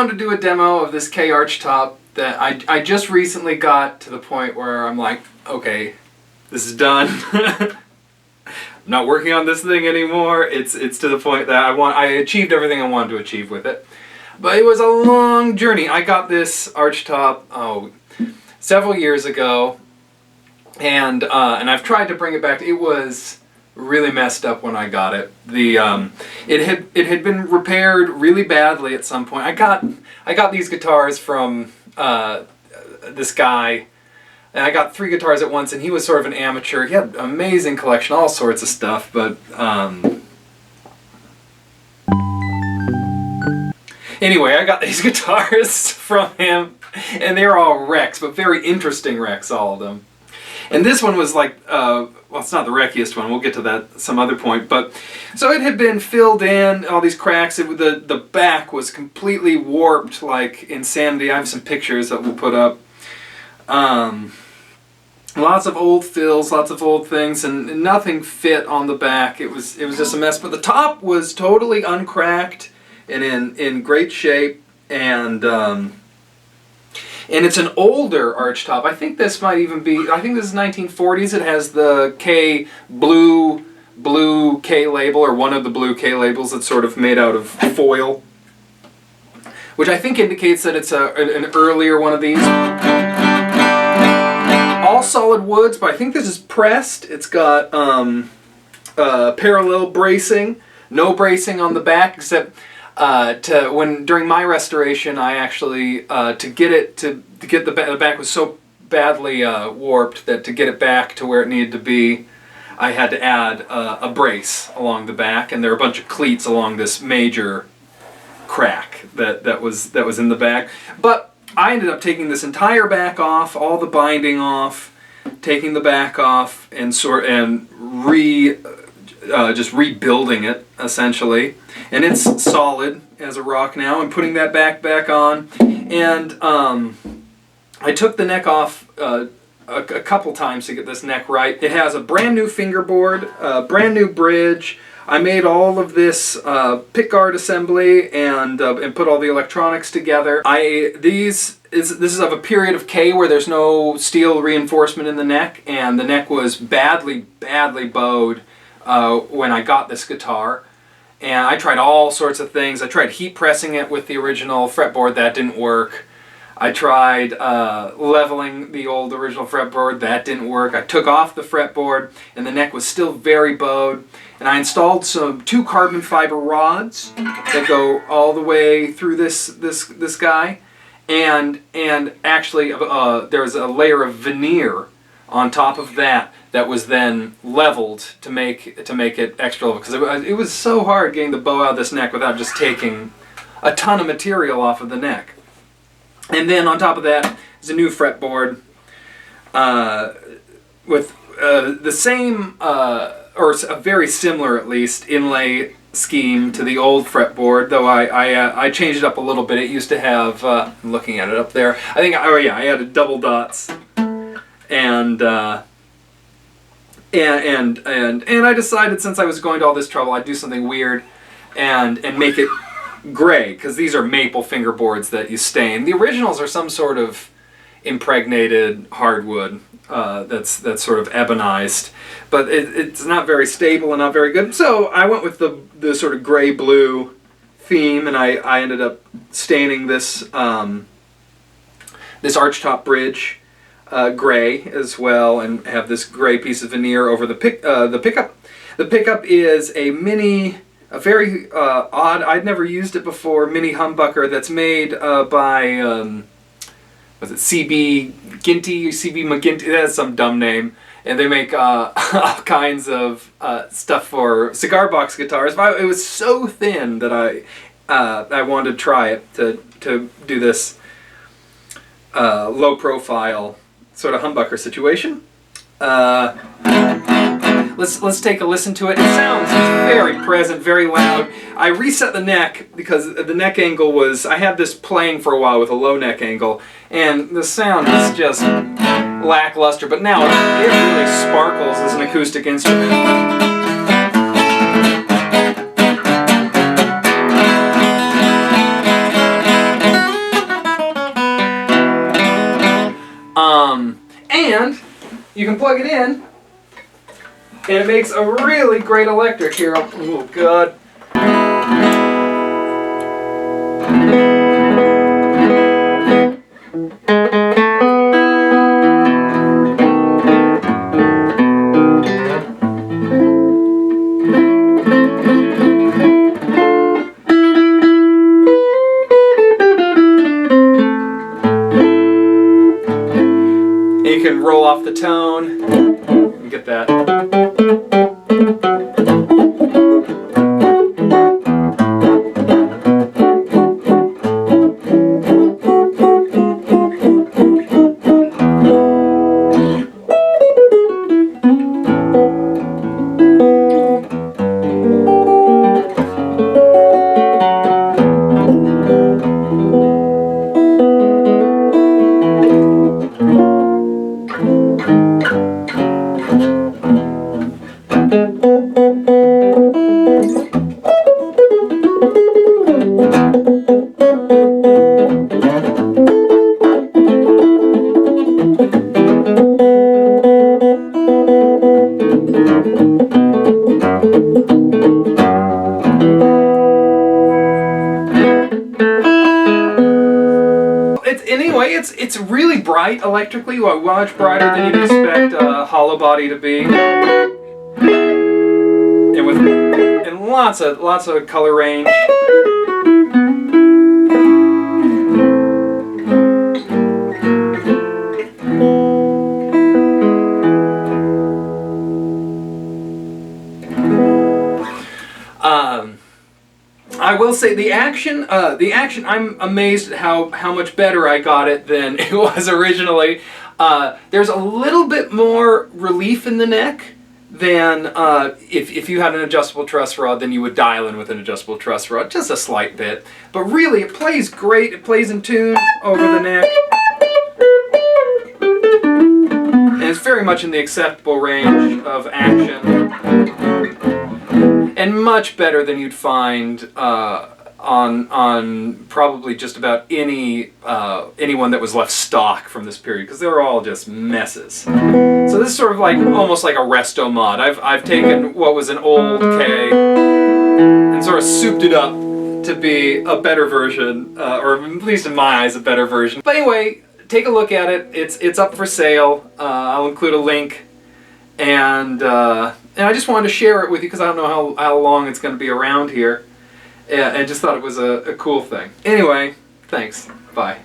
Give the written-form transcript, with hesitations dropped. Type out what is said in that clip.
wanted to do a demo of this K archtop that I just recently got to the point where I'm like, okay, this is done. I'm not working on this thing anymore. It's to the point that I achieved everything I wanted to achieve with it. But it was a long journey. I got this archtop several years ago, and I've tried to bring it back. It was really messed up when I got it. It had been repaired really badly at some point. I got these guitars from this guy, and I got 3 guitars at once, and he was sort of an amateur. He had an amazing collection, all sorts of stuff, but anyway, I got these guitars from him, and they were all wrecks, but very interesting wrecks, all of them. And this one was like, well, it's not the wreckiest one, we'll get to that some other point, but so it had been filled in, all these cracks. The back was completely warped like insanity. I have some pictures that we'll put up. Lots of old fills, lots of old things, and nothing fit on the back. It was just a mess, but the top was totally uncracked and in great shape, and it's an older archtop. I think this might even be, I think this is 1940s. It has the K blue K label, or one of the blue K labels that's sort of made out of foil, which I think indicates that it's an earlier one of these. All solid woods, but I think this is pressed. It's got parallel bracing, no bracing on the back, except during my restoration, I actually the back was so badly warped that to get it back to where it needed to be, I had to add a brace along the back, and there were a bunch of cleats along this major crack that was in the back. But I ended up taking this entire back off, all the binding off, taking the back off, and just rebuilding it essentially, and it's solid as a rock now. I'm putting that back on, and I took the neck off a couple times to get this neck right. It has a brand new fingerboard, a brand new bridge. I made all of this pickguard assembly and put all the electronics together. This is of a period of K where there's no steel reinforcement in the neck, and the neck was badly bowed when I got this guitar. And I tried all sorts of things. I tried heat pressing it with the original fretboard. That didn't work. I tried leveling the old original fretboard. That didn't work. I took off the fretboard, and the neck was still very bowed. And I installed 2 carbon fiber rods that go all the way through this guy. And actually there was a layer of veneer on top of that was then leveled to make it extra level, because it was so hard getting the bow out of this neck without just taking a ton of material off of the neck. And then on top of that is a new fretboard with the same, or a very similar at least, inlay scheme to the old fretboard, though I changed it up a little bit. It used to have, I'm looking at it up there, I think, oh yeah, I added double dots, and I decided, since I was going to all this trouble, I'd do something weird and make it gray, because these are maple fingerboards that you stain. The originals are some sort of impregnated hardwood that's sort of ebonized, but it's not very stable and not very good. So I went with the sort of gray-blue theme, and I ended up staining this this archtop bridge gray as well, and have this gray piece of veneer over the pickup. The pickup is a very odd, I'd never used it before, mini humbucker that's made by, was it CB Ginty, CB McGinty, that's some dumb name, and they make all kinds of stuff for cigar box guitars. But it was so thin that I wanted to try it to do this low profile sort of humbucker situation. Let's take a listen to it. It sounds very present, very loud. I reset the neck because the neck angle was, I had this playing for a while with a low neck angle, and the sound was just lackluster, but now it really sparkles as an acoustic instrument. you can plug it in, and it makes a really great electric here. Oh God. You can roll off the tone and get that. It's really bright electrically, much brighter than you'd expect a hollow body to be, and lots of color range. I will say the action, I'm amazed at how much better I got it than it was originally. There's a little bit more relief in the neck than if you had an adjustable truss rod, then you would dial in with an adjustable truss rod, just a slight bit. But really, it plays great. It plays in tune over the neck. And it's very much in the acceptable range of action. And much better than you'd find on probably just about anyone that was left stock from this period, because they were all just messes. So this is sort of like almost like a restomod. I've taken what was an old K and sort of souped it up to be a better version, or at least in my eyes a better version. But anyway, take a look at it. It's up for sale. I'll include a link. And I just wanted to share it with you because I don't know how long it's going to be around here. And I just thought it was a cool thing. Anyway, thanks. Bye.